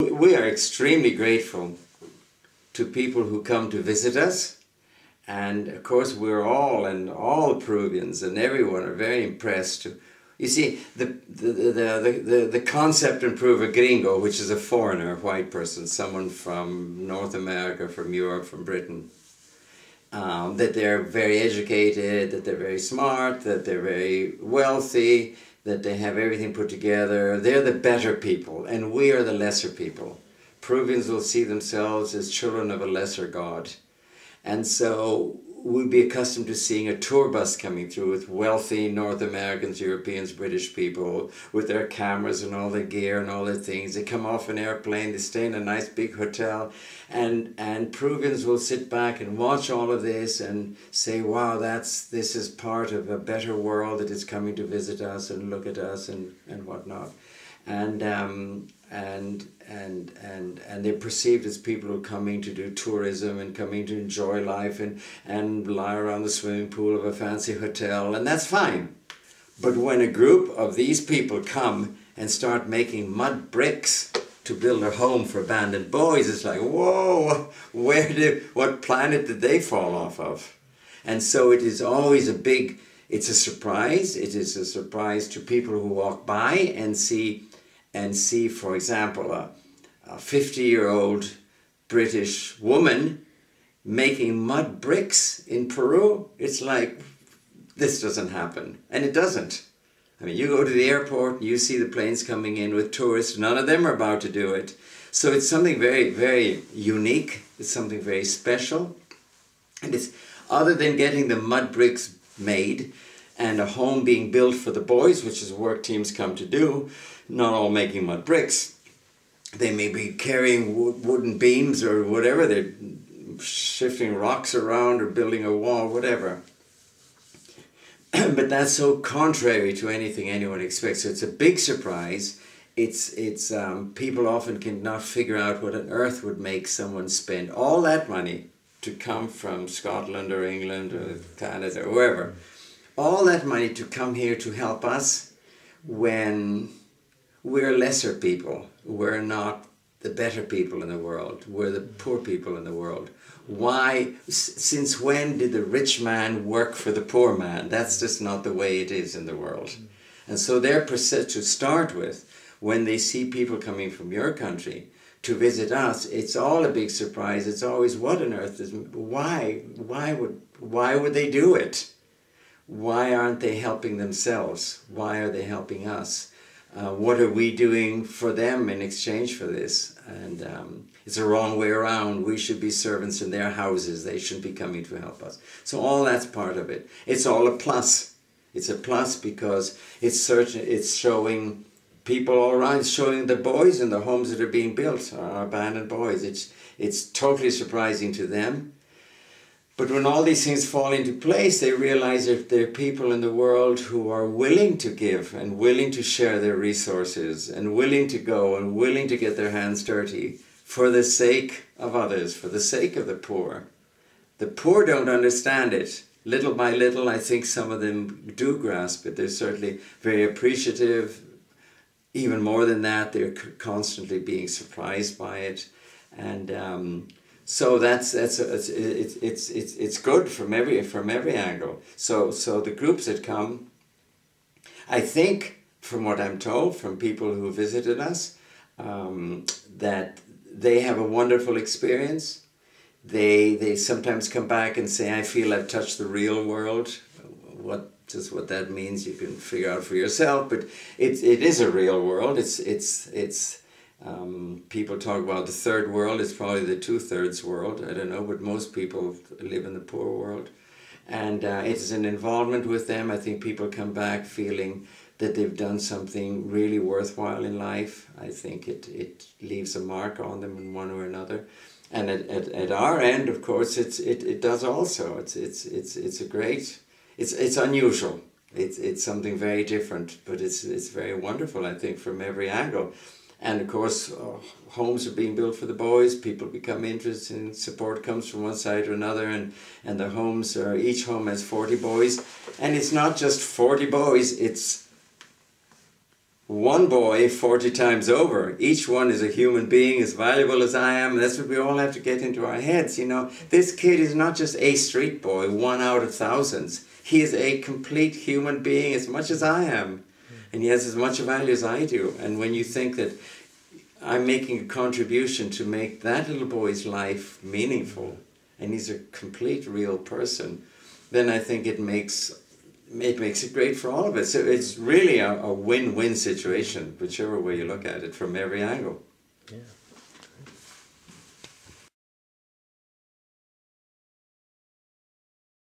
We are extremely grateful to people who come to visit us, and of course we're all Peruvians and everyone are very impressed. You see, the concept in Peru of a gringo, which is a foreigner, a white person, someone from North America, from Europe, from Britain, that they're very educated, that they're very smart, that they're very wealthy, that they have everything put together. They're the better people, and we are the lesser people. Peruvians will see themselves as children of a lesser god. And so we'd be accustomed to seeing a tour bus coming through with wealthy North Americans, Europeans, British people with their cameras and all their gear and all their things. They come off an airplane, they stay in a nice big hotel, and Peruvians will sit back and watch all of this and say, wow, this is part of a better world that is coming to visit us and look at us and whatnot. And they're perceived as people who are coming to do tourism and coming to enjoy life and lie around the swimming pool of a fancy hotel, and that's fine. But when a group of these people come and start making mud bricks to build a home for abandoned boys, it's like, whoa, what planet did they fall off of? And so it is always it's a surprise. It is a surprise to people who walk by and see, for example, a 50-year-old British woman making mud bricks in Peru. It's like, this doesn't happen. And it doesn't. I mean, you go to the airport and you see the planes coming in with tourists. None of them are about to do it. So it's something very, very unique. It's something very special. And it's, other than getting the mud bricks made and a home being built for the boys, which is work teams come to do, not all making mud bricks. They may be carrying wooden beams or whatever. They're shifting rocks around or building a wall, whatever. But that's so contrary to anything anyone expects. So it's a big surprise. People often cannot figure out what on earth would make someone spend all that money to come from Scotland or England or Canada or wherever. All that money to come here to help us when we're lesser people. We're not the better people in the world. We're the poor people in the world. Why? Since when did the rich man work for the poor man? That's just not the way it is in the world. And so they're to start with, when they see people coming from your country to visit us, it's all a big surprise. It's always, what on earth is, why would they do it? Why aren't they helping themselves? Why are they helping us? What are we doing for them in exchange for this? And it's the wrong way around. We should be servants in their houses. They shouldn't be coming to help us. So all that's part of it. It's all a plus. It's a plus because it's showing people all around, it's showing the boys and the homes that are being built are abandoned boys. It's totally surprising to them. But when all these things fall into place, they realize that there are people in the world who are willing to give and willing to share their resources and willing to go and willing to get their hands dirty for the sake of others, for the sake of the poor. The poor don't understand it. Little by little, I think some of them do grasp it. They're certainly very appreciative. Even more than that, they're constantly being surprised by it. And so it's good from every angle. So the groups that come, I think, from what I'm told from people who visited us, that they have a wonderful experience. They sometimes come back and say, I feel I've touched the real world. What that means you can figure out for yourself, but it is a real world. People talk about the third world. It's probably the two-thirds world. I don't know, but most people live in the poor world. And it's an involvement with them. I think people come back feeling that they've done something really worthwhile in life. I think it leaves a mark on them in one or another. And at our end, of course, it does also. It's unusual. It's something very different, but it's very wonderful, I think, from every angle. And of course, homes are being built for the boys. People become interested, and support comes from one side or another. And the homes are, each home has 40 boys, and it's not just 40 boys. It's one boy 40 times over. Each one is a human being as valuable as I am. That's what we all have to get into our heads, you know. This kid is not just a street boy, one out of thousands. He is a complete human being as much as I am. And he has as much value as I do. And when you think that I'm making a contribution to make that little boy's life meaningful, and he's a complete real person, then I think it makes it great for all of us. So it's really a win-win situation, whichever way you look at it, from every angle. Yeah.